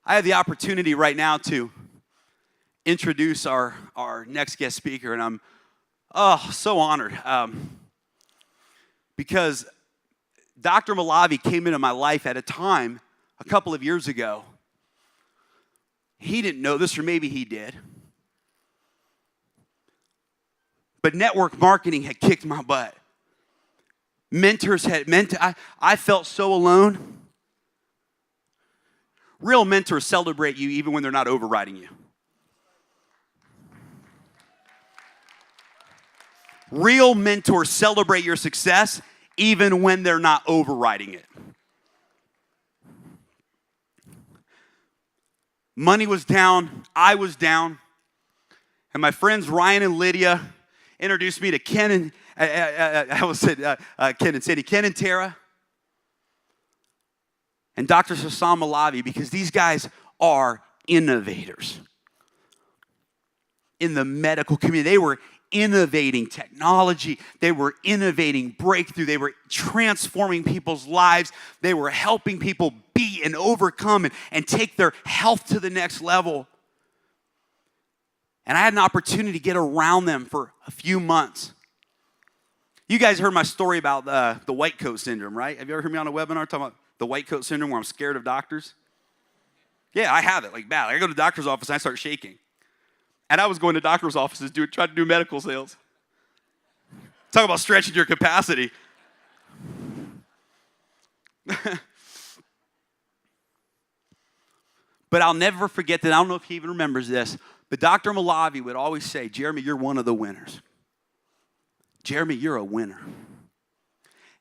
I have the opportunity right now to introduce our next guest speaker, and I'm so honored because Dr. Malavi came into my life at a time a couple of years ago. He didn't know this, or maybe he did, but network marketing had kicked my butt. Mentors had I felt so alone. Real mentors celebrate you even when they're not overriding you. Real mentors celebrate your success even when they're not overriding it. Money was down, I was down, and my friends Ryan and Lydia introduced me to Ken and Ken and Tara, and Dr. Sassam Malavi, because these guys are innovators in the medical community. They were innovating technology. They were innovating breakthrough. They were transforming people's lives. They were helping people beat and overcome and take their health to the next level. And I had an opportunity to get around them for a few months. You guys heard my story about the white coat syndrome, right? Have you ever heard me on a webinar talking about the white coat syndrome where I'm scared of doctors? Yeah, I have it, like bad. I go to the doctor's office and I start shaking. And I was going to doctor's offices trying to do medical sales. Talk about stretching your capacity. But I'll never forget that. I don't know if he even remembers this, but Dr. Malavi would always say, Jeremy, you're one of the winners. Jeremy, you're a winner.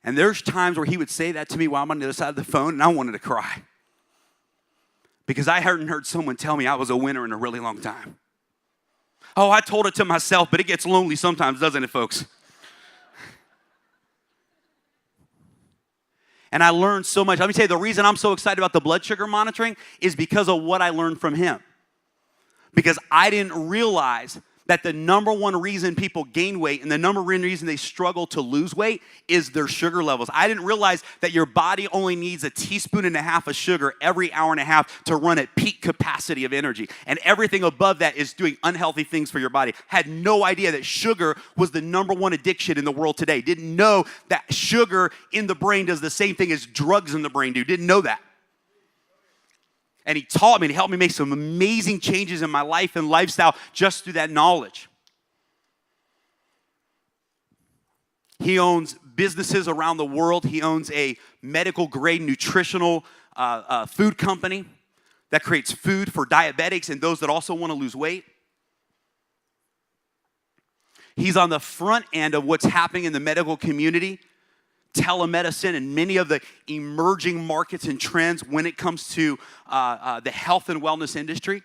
And there's times where he would say that to me while I'm on the other side of the phone, and I wanted to cry. Because I hadn't heard someone tell me I was a winner in a really long time. Oh, I told it to myself, but it gets lonely sometimes, doesn't it, folks? And I learned so much. Let me tell you, the reason I'm so excited about the blood sugar monitoring is because of what I learned from him. Because I didn't realize that the number one reason people gain weight and the number one reason they struggle to lose weight is their sugar levels. I didn't realize that your body only needs 1.5 teaspoons of sugar every hour and a half to run at peak capacity of energy. And everything above that is doing unhealthy things for your body. Had no idea that sugar was the number one addiction in the world today. Didn't know that sugar in the brain does the same thing as drugs in the brain do. Didn't know that. And he taught me and he helped me make some amazing changes in my life and lifestyle just through that knowledge. He owns businesses around the world. He owns a medical grade nutritional food company that creates food for diabetics and those that also want to lose weight. He's on the front end of what's happening in the medical community, telemedicine, and many of the emerging markets and trends when it comes to the health and wellness industry.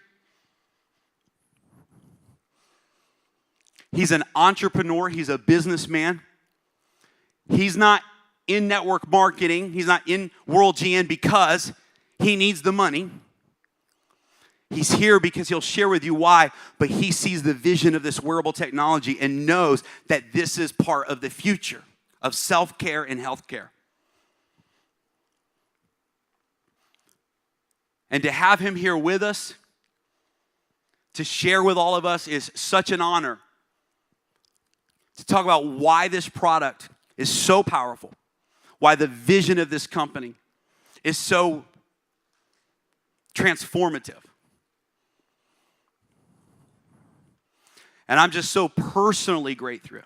He's an entrepreneur. He's a businessman. He's not in network marketing. He's not in World GN because he needs the money. He's here because he'll share with you why, but he sees the vision of this wearable technology and knows that this is part of the future of self-care and healthcare. And to have him here with us, to share with all of us, is such an honor. To talk about why this product is so powerful, why the vision of this company is so transformative. And I'm just so personally grateful.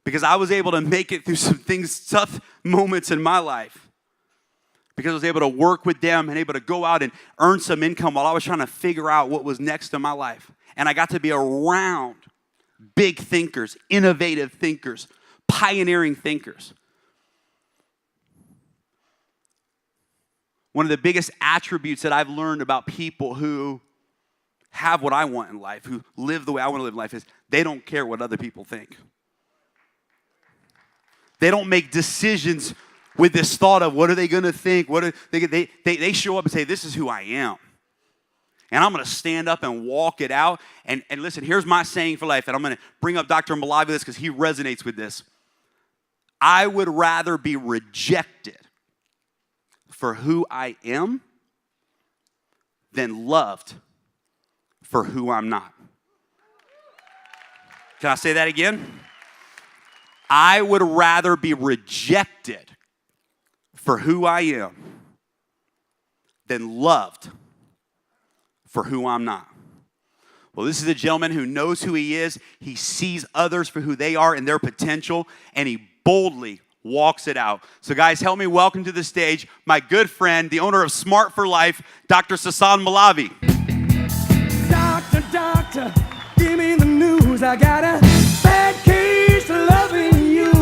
Because I was able to make it through some things, tough moments in my life. Because I was able to work with them and able to go out and earn some income while I was trying to figure out what was next in my life. And I got to be around big thinkers, innovative thinkers, pioneering thinkers. One of the biggest attributes that I've learned about people who have what I want in life, who live the way I want to live in life, is they don't care what other people think. They don't make decisions with this thought of what are they going to think? They show up and say, this is who I am. And I'm going to stand up and walk it out. And listen, here's my saying for life. And I'm going to bring up Dr. Malavi this because he resonates with this. I would rather be rejected for who I am than loved for who I'm not. Can I say that again? I would rather be rejected for who I am than loved for who I'm not. Well, this is a gentleman who knows who he is. He sees others for who they are and their potential, and he boldly walks it out. So guys, help me welcome to the stage my good friend, the owner of Smart for Life, Dr. Sasan Malavi. Doctor, give me the news. I got a bad case of loving you.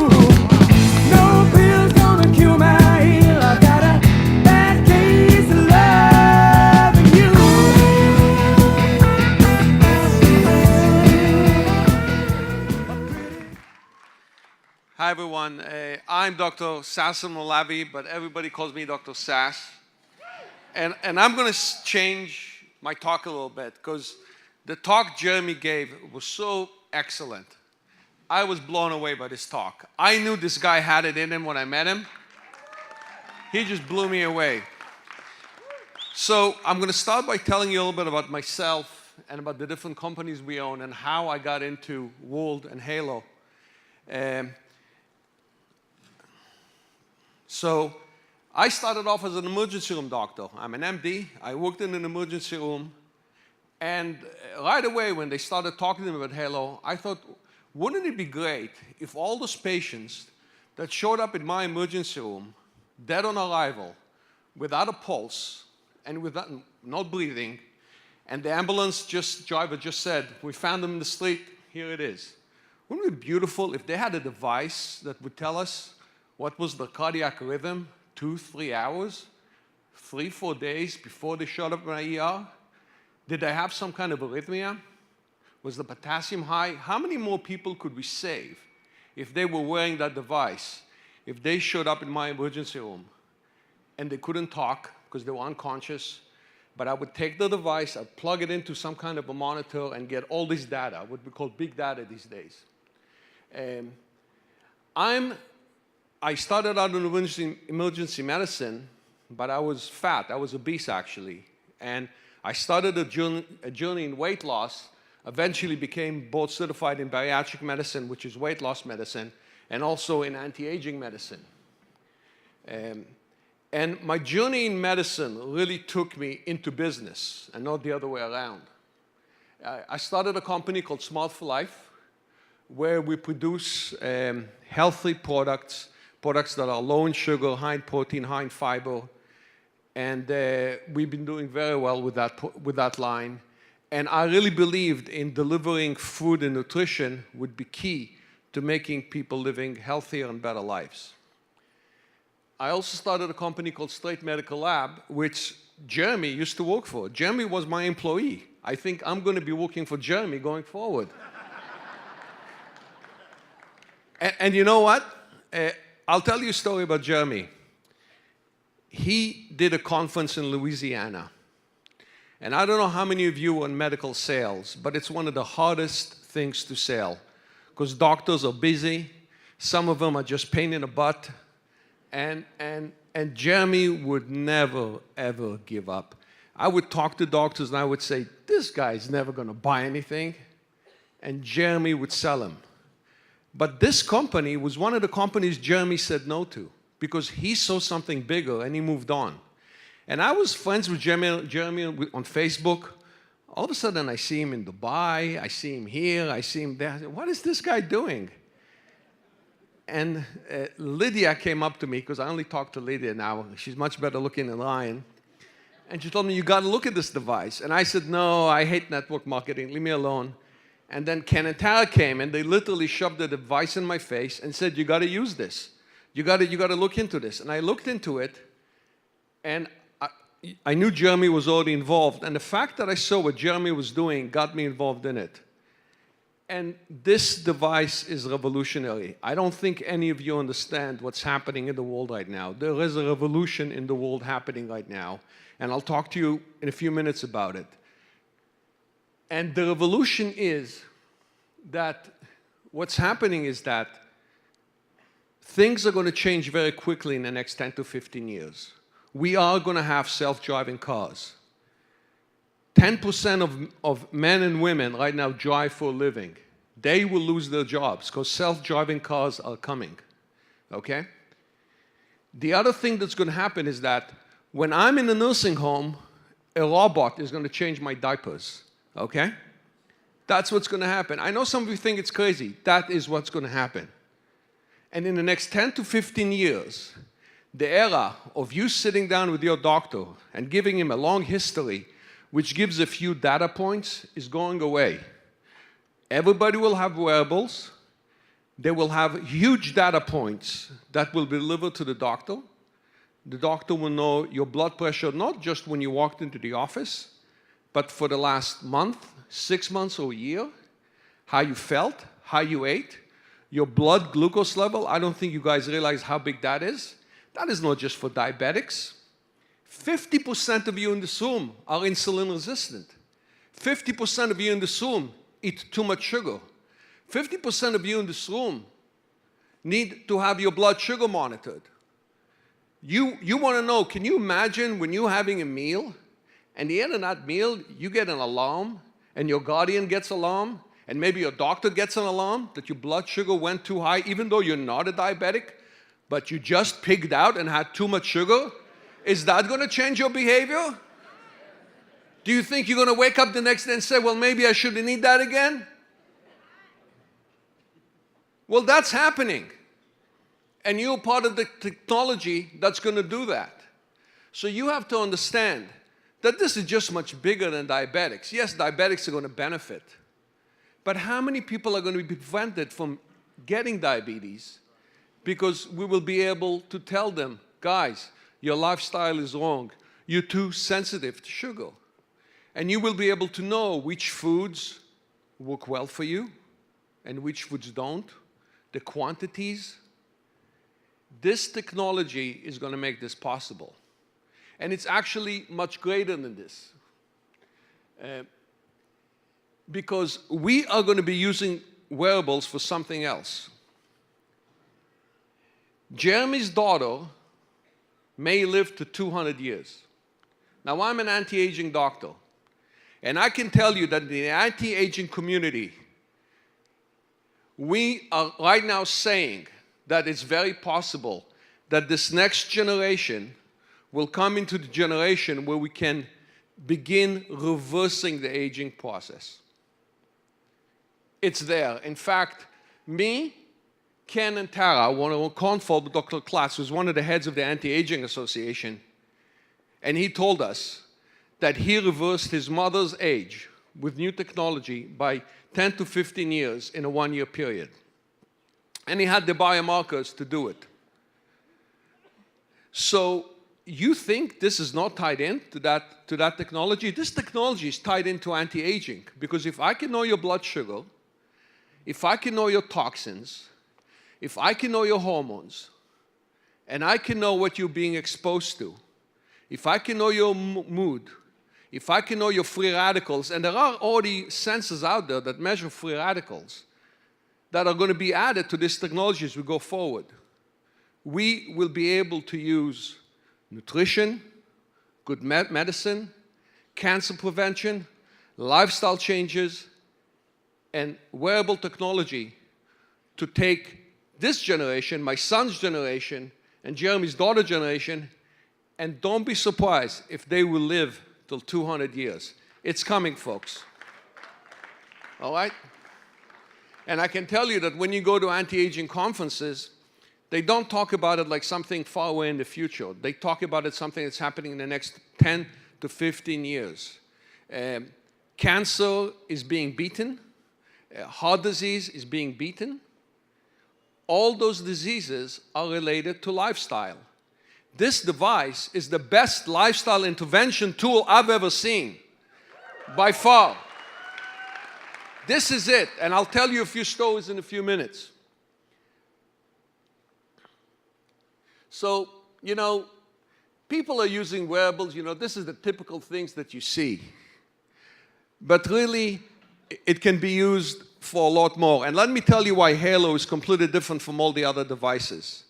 No pill's gonna cure my ill. I got a bad case of loving you. Hi everyone, I'm Dr. Sasan Malavi, but everybody calls me Dr. Sass. And I'm going to change my talk a little bit because the talk Jeremy gave was so excellent. I was blown away by this talk. I knew this guy had it in him when I met him. He just blew me away. So I'm going to start by telling you a little bit about myself and about the different companies we own and how I got into World and Helo. So I started off as an emergency room doctor. I'm an MD. I worked in an emergency room. And right away when they started talking to me about Helo, I thought, wouldn't it be great if all those patients that showed up in my emergency room, dead on arrival, without a pulse, and without not breathing, and the ambulance driver just said, we found them in the street, here it is. Wouldn't it be beautiful if they had a device that would tell us what was the cardiac rhythm 2-3 hours, 3-4 days before they showed up in my ER? Did they have some kind of arrhythmia? Was the potassium high? How many more people could we save if they were wearing that device, if they showed up in my emergency room and they couldn't talk because they were unconscious, but I would take the device, I'd plug it into some kind of a monitor and get all this data, what we call big data these days. I started out in emergency medicine, but I was fat. I was obese, actually. And I started a journey in weight loss, eventually became board certified in bariatric medicine, which is weight loss medicine, and also in anti-aging medicine. And my journey in medicine really took me into business and not the other way around. I started a company called Smart for Life, where we produce healthy products that are low in sugar, high in protein, high in fiber. And we've been doing very well with that line. And I really believed in delivering food and nutrition would be key to making people living healthier and better lives. I also started a company called Straight Medical Lab, which Jeremy used to work for. Jeremy was my employee. I think I'm going to be working for Jeremy going forward. and you know what? I'll tell you a story about Jeremy. He did a conference in Louisiana. And I don't know how many of you are in medical sales, but it's one of the hardest things to sell because doctors are busy. Some of them are just pain in the butt. And Jeremy would never, ever give up. I would talk to doctors and I would say, this guy's never going to buy anything. And Jeremy would sell him. But this company was one of the companies Jeremy said no to because he saw something bigger and he moved on. And I was friends with Jeremy on Facebook. All of a sudden I see him in Dubai, I see him here, I see him there. I said, what is this guy doing? And Lydia came up to me, because I only talk to Lydia now. She's much better looking than Ryan. And she told me, you got to look at this device. And I said, no, I hate network marketing. Leave me alone. And then Ken and Tara came, and they literally shoved the device in my face and said, you got to use this. You got to look into this. And I looked into it, and I knew Jeremy was already involved. And the fact that I saw what Jeremy was doing got me involved in it. And this device is revolutionary. I don't think any of you understand what's happening in the world right now. There is a revolution in the world happening right now. And I'll talk to you in a few minutes about it. And the revolution is that what's happening is that things are going to change very quickly in the next 10 to 15 years. We are going to have self-driving cars. 10% of men and women right now drive for a living. They will lose their jobs because self-driving cars are coming, okay? The other thing that's going to happen is that when I'm in a nursing home, a robot is going to change my diapers, okay? That's what's going to happen. I know some of you think it's crazy. That is what's going to happen. And in the next 10 to 15 years, the era of you sitting down with your doctor and giving him a long history, which gives a few data points, is going away. Everybody will have wearables. They will have huge data points that will be delivered to the doctor. The doctor will know your blood pressure, not just when you walked into the office, but for the last month, 6 months or a year, how you felt, how you ate, your blood glucose level. I don't think you guys realize how big that is. That is not just for diabetics. 50% of you in this room are insulin resistant. 50% of you in this room eat too much sugar. 50% of you in this room need to have your blood sugar monitored. You want to know, can you imagine when you're having a meal, and at the end of that meal, you get an alarm, and your guardian gets an alarm, and maybe your doctor gets an alarm that your blood sugar went too high, even though you're not a diabetic, but you just pigged out and had too much sugar? Is that going to change your behavior? Do you think you're going to wake up the next day and say, well, maybe I shouldn't eat that again? Well, that's happening. And you're part of the technology that's going to do that. So you have to understand that this is just much bigger than diabetics. Yes, diabetics are going to benefit. But how many people are going to be prevented from getting diabetes because we will be able to tell them, guys, your lifestyle is wrong. You're too sensitive to sugar. And you will be able to know which foods work well for you and which foods don't, the quantities. This technology is going to make this possible. And it's actually much greater than this. Because we are going to be using wearables for something else. Jeremy's daughter may live to 200 years. Now, I'm an anti-aging doctor. And I can tell you that in the anti-aging community, we are right now saying that it's very possible that this next generation will come into the generation where we can begin reversing the aging process. It's there. In fact, me, Ken, and Tara, one of Confol, Dr. Klaas, who's one of the heads of the Anti-Aging Association, and he told us that he reversed his mother's age with new technology by 10 to 15 years in a 1-year period. And he had the biomarkers to do it. So you think this is not tied in to that technology? This technology is tied into anti-aging, because if I can know your blood sugar, if I can know your toxins, if I can know your hormones, and I can know what you're being exposed to, if I can know your mood, if I can know your free radicals, and there are already sensors out there that measure free radicals that are going to be added to this technology as we go forward, we will be able to use nutrition, good medicine, cancer prevention, lifestyle changes, and wearable technology to take this generation, my son's generation, and Jeremy's daughter's generation, and don't be surprised if they will live till 200 years. It's coming, folks. All right? And I can tell you that when you go to anti-aging conferences, they don't talk about it like something far away in the future. They talk about it something that's happening in the next 10 to 15 years. Cancer is being beaten. Heart disease is being beaten. All those diseases are related to lifestyle. This device is the best lifestyle intervention tool I've ever seen, by far. This is it, and I'll tell you a few stories in a few minutes. So, you know, people are using wearables, you know, this is the typical things that you see. But really, it can be used for a lot more. And let me tell you why Helo is completely different from all the other devices.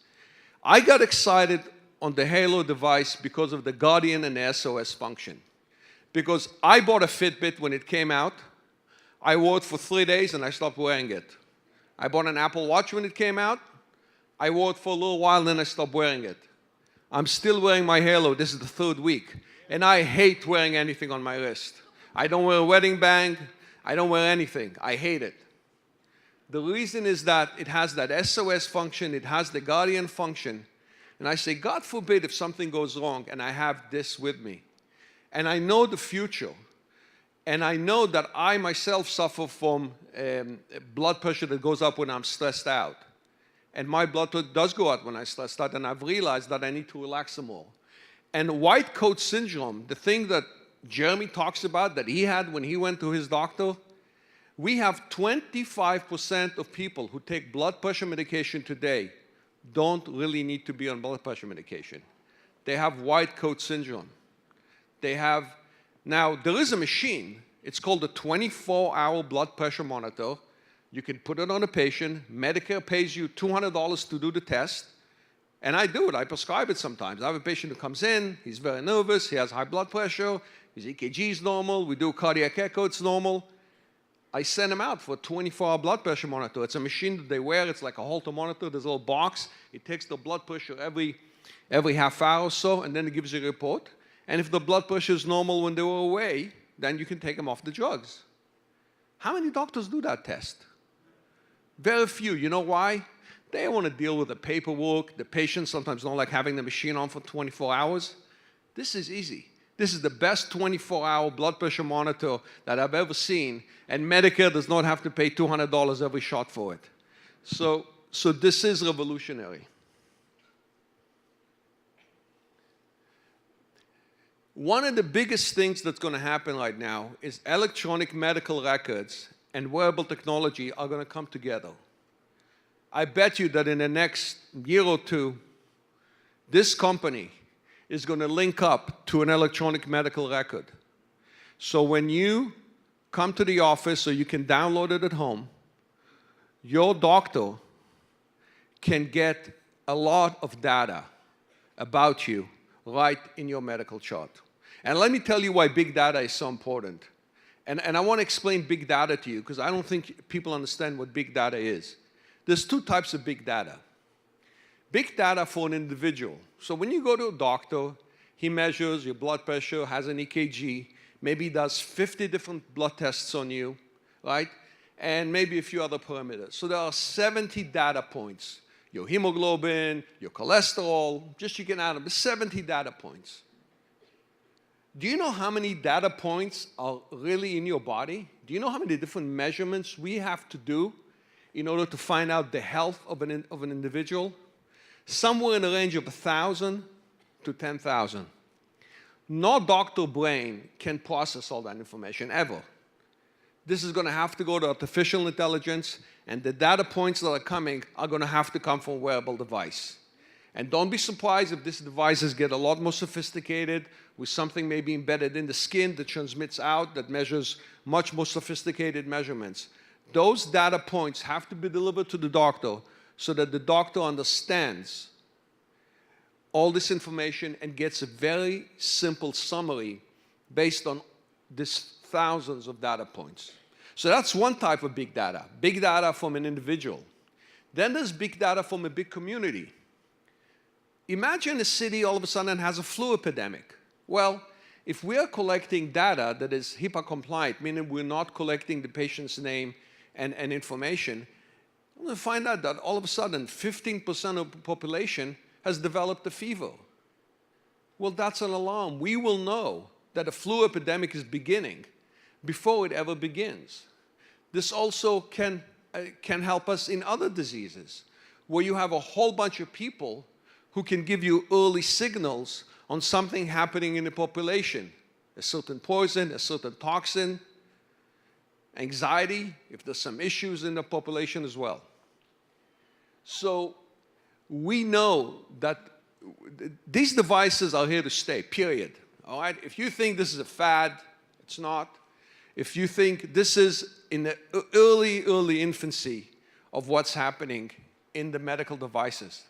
I got excited on the Helo device because of the Guardian and the SOS function. Because I bought a Fitbit when it came out. I wore it for 3 days and I stopped wearing it. I bought an Apple Watch when it came out. I wore it for a little while, then I stopped wearing it. I'm still wearing my Halo. This is the 3rd week. And I hate wearing anything on my wrist. I don't wear a wedding band. I don't wear anything. I hate it. The reason is that it has that SOS function. It has the guardian function. And I say, God forbid if something goes wrong and I have this with me. And I know the future. And I know that I myself suffer from blood pressure that goes up when I'm stressed out. And my blood pressure does go up when I'm stressed out, and I've realized that I need to relax some more. And white coat syndrome, the thing that Jeremy talks about that he had when he went to his doctor, we have 25% of people who take blood pressure medication today don't really need to be on blood pressure medication. They have white coat syndrome. They have, now there is a machine, it's called a 24-hour blood pressure monitor. You can put it on a patient. Medicare pays you $200 to do the test. And I do it. I prescribe it sometimes. I have a patient who comes in. He's very nervous. He has high blood pressure. His EKG is normal. We do a cardiac echo. It's normal. I send him out for a 24-hour blood pressure monitor. It's a machine that they wear. It's like a Holter monitor. There's a little box. It takes the blood pressure every half hour or so, and then it gives you a report. And if the blood pressure is normal when they were away, then you can take them off the drugs. How many doctors do that test? Very few. You know why? They want to deal with the paperwork. The patients sometimes don't like having the machine on for 24 hours. This is easy. This is the best 24-hour blood pressure monitor that I've ever seen, and Medicare does not have to pay $200 every shot for it. So this is revolutionary. One of the biggest things that's going to happen right now is electronic medical records and wearable technology are going to come together. I bet you that in the next year or two, this company is going to link up to an electronic medical record. So when you come to the office, or you can download it at home, your doctor can get a lot of data about you right in your medical chart. And let me tell you why big data is so important. And I want to explain big data to you because I don't think people understand what big data is. There's 2 types of big data. Big data for an individual. So when you go to a doctor, he measures your blood pressure, has an EKG, maybe does 50 different blood tests on you, right? And maybe a few other parameters. So there are 70 data points. Your hemoglobin, your cholesterol, just you can add them, 70 data points. Do you know how many data points are really in your body? Do you know how many different measurements we have to do in order to find out the health of an individual? Somewhere in the range of 1,000 to 10,000. No doctor brain can process all that information, ever. This is going to have to go to artificial intelligence, and the data points that are coming are going to have to come from a wearable device. And don't be surprised if these devices get a lot more sophisticated, with something maybe embedded in the skin that transmits out, that measures much more sophisticated measurements. Those data points have to be delivered to the doctor so that the doctor understands all this information and gets a very simple summary based on these thousands of data points. So that's one type of big data from an individual. Then there's big data from a big community. Imagine a city all of a sudden has a flu epidemic. Well, if we are collecting data that is HIPAA compliant, meaning we're not collecting the patient's name and information, we're going to find out that all of a sudden 15% of the population has developed a fever. Well, that's an alarm. We will know that a flu epidemic is beginning before it ever begins. This also can help us in other diseases, where you have a whole bunch of people who can give you early signals on something happening in the population, a certain poison, a certain toxin, anxiety, if there's some issues in the population as well. So we know that these devices are here to stay, period. All right? If you think this is a fad, it's not. If you think this is in the early infancy of what's happening in the medical devices,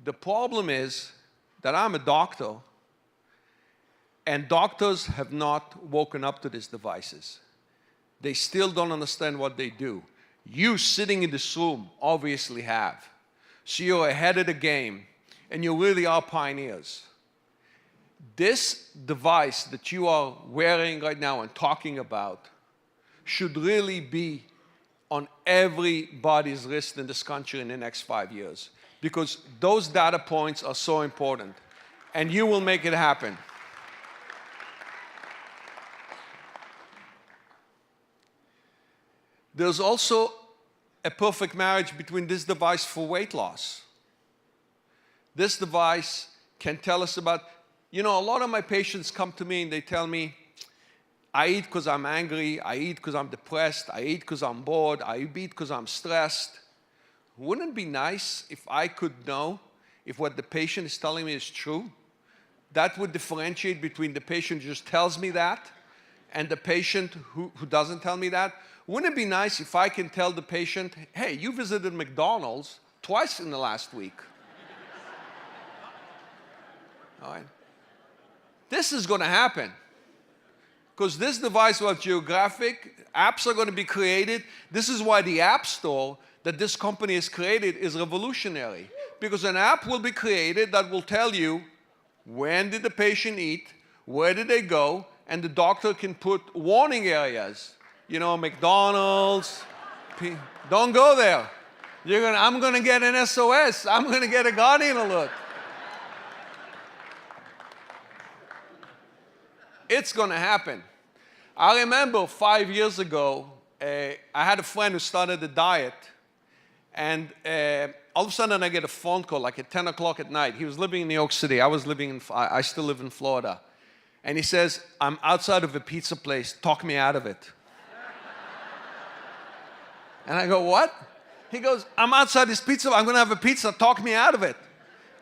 the problem is that I'm a doctor, And doctors have not woken up to these devices. They still don't understand what they do. You sitting in this room obviously have. So you're ahead of the game, and you really are pioneers. This device that you are wearing right now and talking about should really be on everybody's wrist in this country in the next 5 years, because those data points are so important, and you will make it happen. There's also a perfect marriage between this device for weight loss. This device can tell us about, a lot of my patients come to me and they tell me, I eat because I'm angry, I eat because I'm depressed, I eat because I'm bored, I eat because I'm stressed. Wouldn't it be nice if I could know if what the patient is telling me is true? That would differentiate between the patient who just tells me that and the patient who doesn't tell me that. Wouldn't it be nice if I can tell the patient, hey, you visited McDonald's twice in the last week? All right. This is going to happen. Because this device will have geographic, apps are going to be created. This is why the App Store that this company has created is revolutionary. Because an app will be created that will tell you when did the patient eat, where did they go, and the doctor can put warning areas. McDonald's, don't go there. I'm going to get an SOS. I'm going to get a Guardian alert. It's going to happen. I remember 5 years ago, I had a friend who started a diet, and all of a sudden I get a phone call like at 10 o'clock at night. He was living in New York City. I still live in Florida. And he says, I'm outside of a pizza place. Talk me out of it. And I go, what? He goes, I'm outside this pizza. I'm going to have a pizza. Talk me out of it.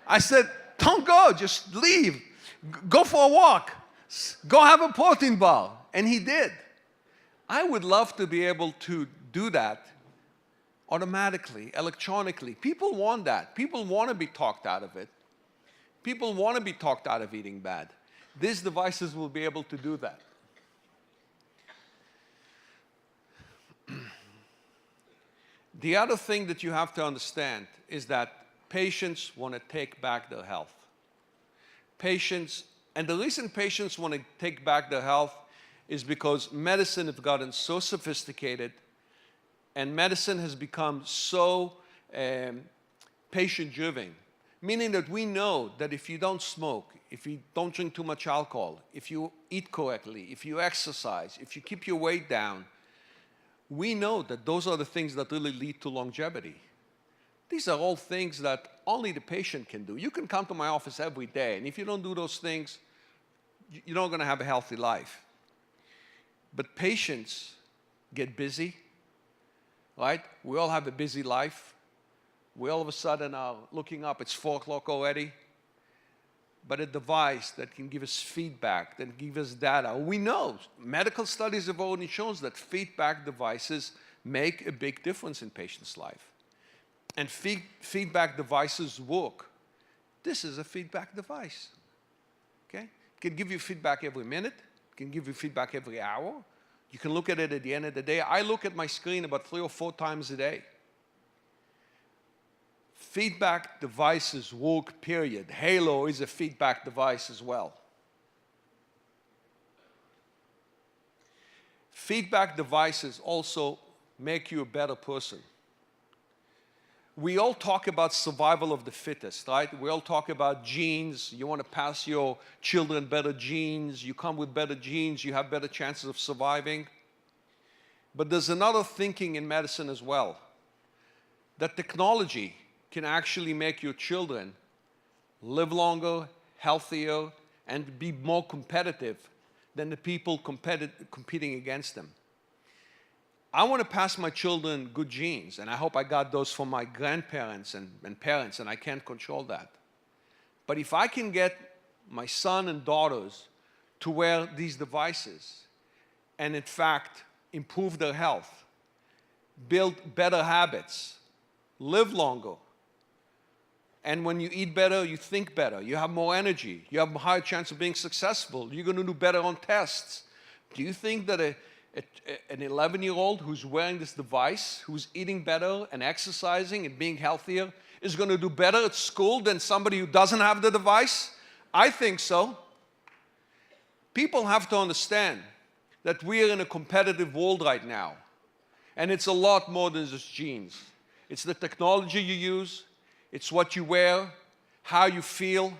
I said, don't go. Just leave. Go for a walk. Go have a protein bar. And he did. I would love to be able to do that automatically, electronically. People want that. People want to be talked out of it. People want to be talked out of eating bad. These devices will be able to do that. The other thing that you have to understand is that patients want to take back their health. And the reason patients want to take back their health is because medicine has gotten so sophisticated, and medicine has become so patient-driven, meaning that we know that if you don't smoke, if you don't drink too much alcohol, if you eat correctly, if you exercise, if you keep your weight down, we know that those are the things that really lead to longevity. These are all things that only the patient can do. You can come to my office every day, and if you don't do those things, you're not going to have a healthy life. But patients get busy, right? We all have a busy life. We all of a sudden are looking up, it's 4 o'clock already. But a device that can give us feedback, that can give us data. We know, medical studies have already shown that feedback devices make a big difference in patients' life. And feedback devices work. This is a feedback device, okay? It can give you feedback every minute. It can give you feedback every hour. You can look at it at the end of the day. I look at my screen about 3 or 4 times a day. Feedback devices work, period. Helo is a feedback device as well. Feedback devices also make you a better person. We all talk about survival of the fittest, right? We all talk about genes. You want to pass your children better genes. You come with better genes. You have better chances of surviving. But there's another thinking in medicine as well, that technology can actually make your children live longer, healthier, and be more competitive than the people competing against them. I want to pass my children good genes, and I hope I got those from my grandparents and parents, and I can't control that. But if I can get my son and daughters to wear these devices and, in fact, improve their health, build better habits, live longer, And when you eat better, you think better. You have more energy. You have a higher chance of being successful. You're going to do better on tests. Do you think that an 11-year-old who's wearing this device, who's eating better and exercising and being healthier, is going to do better at school than somebody who doesn't have the device? I think so. People have to understand that we are in a competitive world right now. And it's a lot more than just genes. It's the technology you use. It's what you wear, how you feel.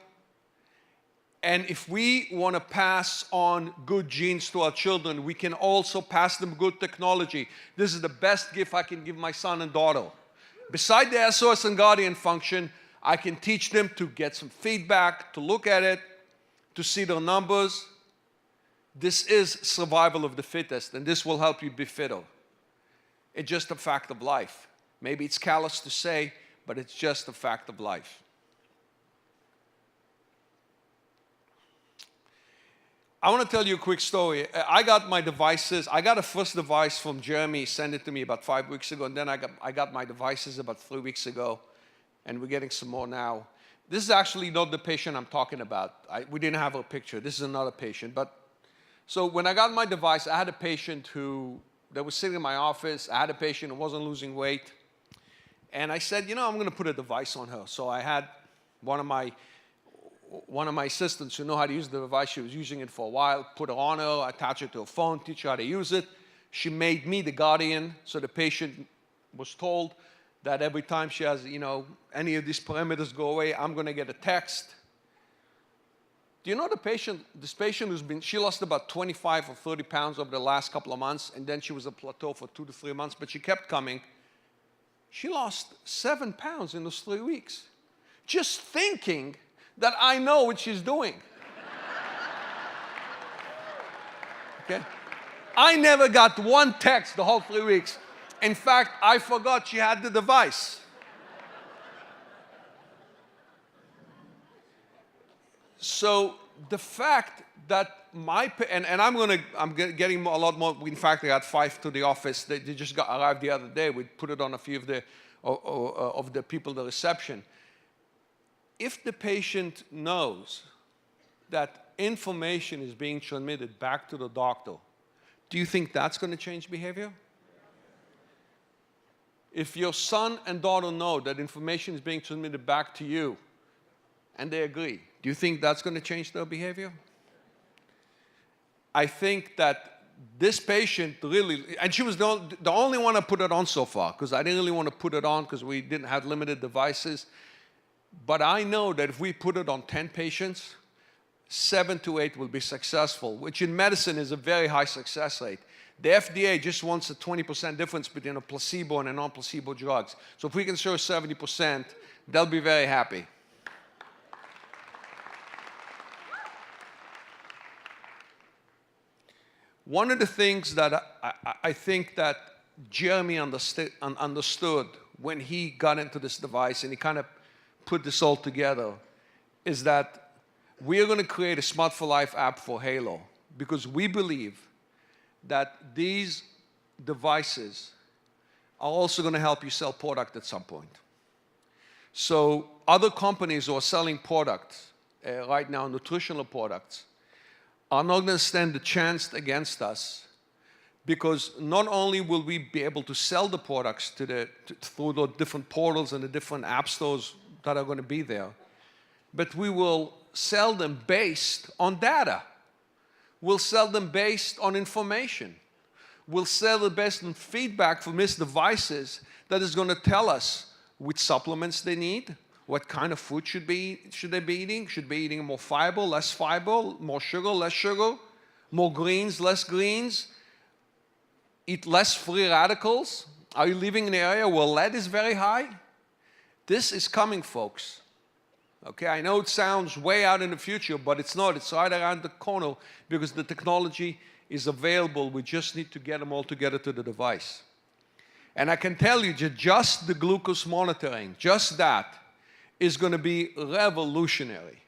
And if we want to pass on good genes to our children, we can also pass them good technology. This is the best gift I can give my son and daughter. Beside the SOS and Guardian function, I can teach them to get some feedback, to look at it, to see their numbers. This is survival of the fittest, and this will help you be fitter. It's just a fact of life. Maybe it's callous to say, but it's just a fact of life. I want to tell you a quick story. I got my devices. I got a first device from Jeremy, sent it to me about 5 weeks ago, and then I got my devices about 3 weeks ago, and we're getting some more now. This is actually not the patient I'm talking about. We didn't have a picture. This is another patient. So when I got my device, I had a patient that was sitting in my office. I had a patient who wasn't losing weight. And I said, you know, I'm going to put a device on her. So I had one of my assistants who know how to use the device. She was using it for a while. Put her on her, attach it to her phone, teach her how to use it. She made me the guardian. So the patient was told that every time she has, you know, any of these parameters go away, I'm going to get a text. Do you know this patient she lost about 25 or 30 pounds over the last couple of months, and then she was a plateau for 2 to 3 months, but she kept coming. She lost 7 pounds in those 3 weeks. Just thinking that I know what she's doing. Okay? I never got one text the whole 3 weeks. In fact, I forgot she had the device. So the fact that I'm getting a lot more. In fact, I got 5 to the office. They just arrived the other day. We put it on a few of the people at the reception. If the patient knows that information is being transmitted back to the doctor, do you think that's going to change behavior? If your son and daughter know that information is being transmitted back to you, and they agree, do you think that's going to change their behavior? I think that this patient really, and she was the only one I put it on so far, because I didn't really want to put it on because we didn't have limited devices. But I know that if we put it on 10 patients, 7 to 8 will be successful, which in medicine is a very high success rate. The FDA just wants a 20% difference between a placebo and a non-placebo drugs. So if we can show 70%, they'll be very happy. One of the things that I think that Jeremy understood when he got into this device, and he kind of put this all together, is that we are going to create a Smart for Life app for Helo, because we believe that these devices are also going to help you sell product at some point. So other companies who are selling products right now, nutritional products, are not going to stand a chance against us, because not only will we be able to sell the products through the different portals and the different app stores that are going to be there, but we will sell them based on data. We'll sell them based on information. We'll sell them based on feedback from these devices that is going to tell us which supplements they need, what kind of food should they be eating? Should be eating more fiber, less fiber, more sugar, less sugar, more greens, less greens, eat less free radicals? Are you living in an area where lead is very high? This is coming, folks. Okay, I know it sounds way out in the future, but it's not. It's right around the corner, because the technology is available. We just need to get them all together to the device. And I can tell you, just the glucose monitoring, just that, is going to be revolutionary.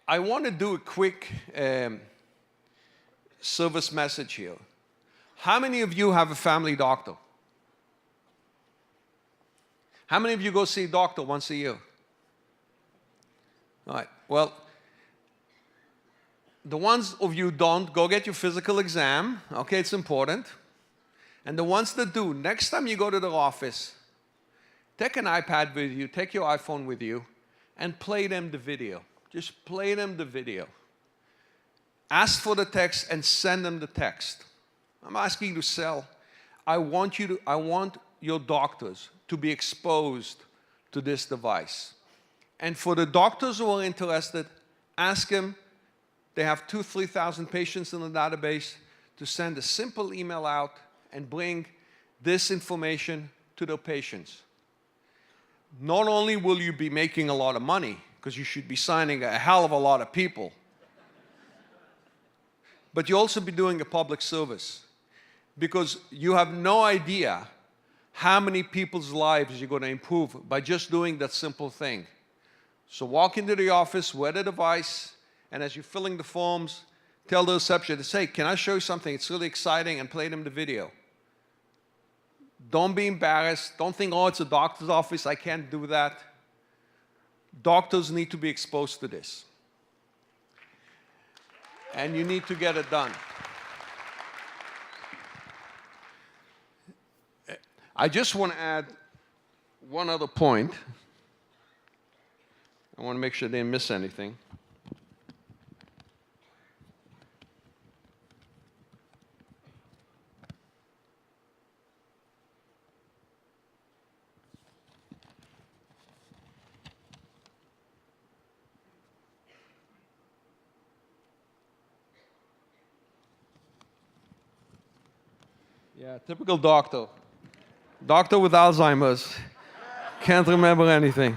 I want to do a quick service message here. How many of you have a family doctor? How many of you go see a doctor once a year? All right. Well, the ones of you who don't, go get your physical exam. Okay, it's important. And the ones that do, next time you go to the office, take an iPad with you, take your iPhone with you, and play them the video. Just play them the video. Ask for the text and send them the text. I'm asking you to sell. I want your doctors to be exposed to this device. And for the doctors who are interested, ask them, they have 2,000, 3,000 patients in the database, to send a simple email out and bring this information to their patients. Not only will you be making a lot of money, because you should be signing a hell of a lot of people, but you'll also be doing a public service, because you have no idea how many people's lives you're going to improve by just doing that simple thing. So walk into the office, wear the device, and as you're filling the forms, tell the receptionist, hey, can I show you something? It's really exciting, and play them the video. Don't be embarrassed. Don't think, oh, it's a doctor's office, I can't do that. Doctors need to be exposed to this. And you need to get it done. I just want to add one other point. I want to make sure I didn't miss anything. Yeah, typical doctor. Doctor with Alzheimer's. Can't remember anything.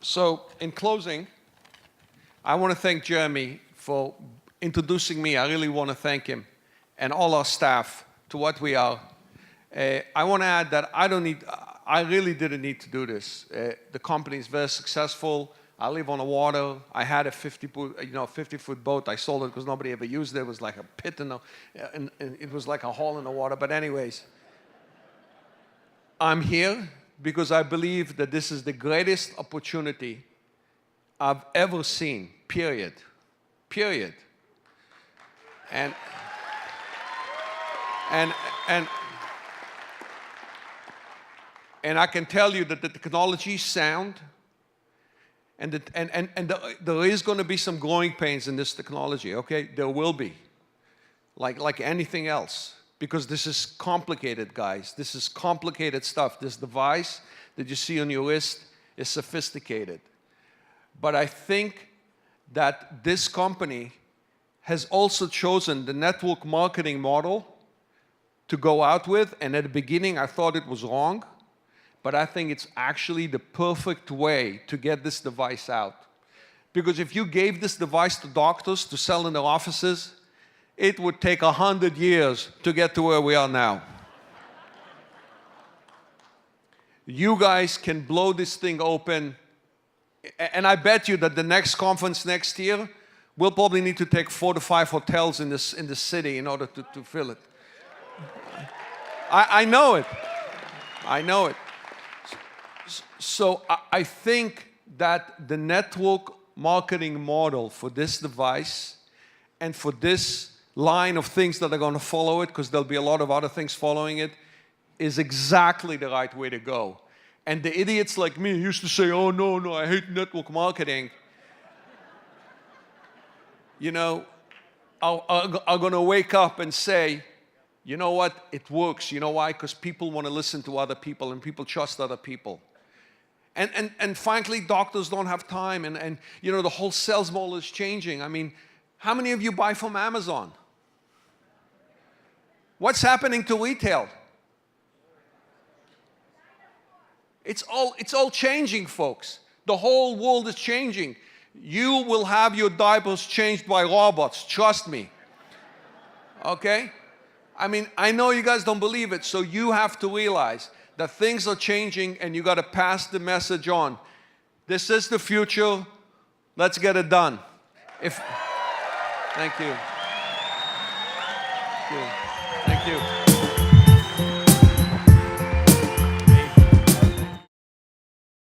So, in closing, I want to thank Jeremy for introducing me. I really want to thank him and all our staff to what we are. I want to add that I really didn't need to do this. The company is very successful. I live on the water. I had a 50-foot boat. I sold it because nobody ever used it. It was like a pit and it was like a hole in the water. But anyways, I'm here because I believe that this is the greatest opportunity I've ever seen, period. Period. And I can tell you that the technology is sound, and there is going to be some growing pains in this technology, okay? There will be, like anything else, because this is complicated, guys. This is complicated stuff. This device that you see on your wrist is sophisticated. But I think that this company has also chosen the network marketing model to go out with, and at the beginning I thought it was wrong, but I think it's actually the perfect way to get this device out. Because if you gave this device to doctors to sell in their offices, it would take 100 years to get to where we are now. You guys can blow this thing open, and I bet you that the next conference next year, we'll probably need to take 4 to 5 hotels in the city in order to fill it. I know it. I know it. So I think that the network marketing model for this device and for this line of things that are going to follow it, because there'll be a lot of other things following it, is exactly the right way to go. And the idiots like me used to say, oh, no, I hate network marketing, you know, are going to wake up and say, you know what, it works. You know why? Because people want to listen to other people and people trust other people. And frankly, doctors don't have time, and you know, the whole sales model is changing. I mean, how many of you buy from Amazon? What's happening to retail? It's all changing, folks. The whole world is changing. You will have your diapers changed by robots, trust me. Okay? I mean, I know you guys don't believe it, so you have to realize that things are changing and you got to pass the message on. This is the future. Let's get it done. Thank you. you.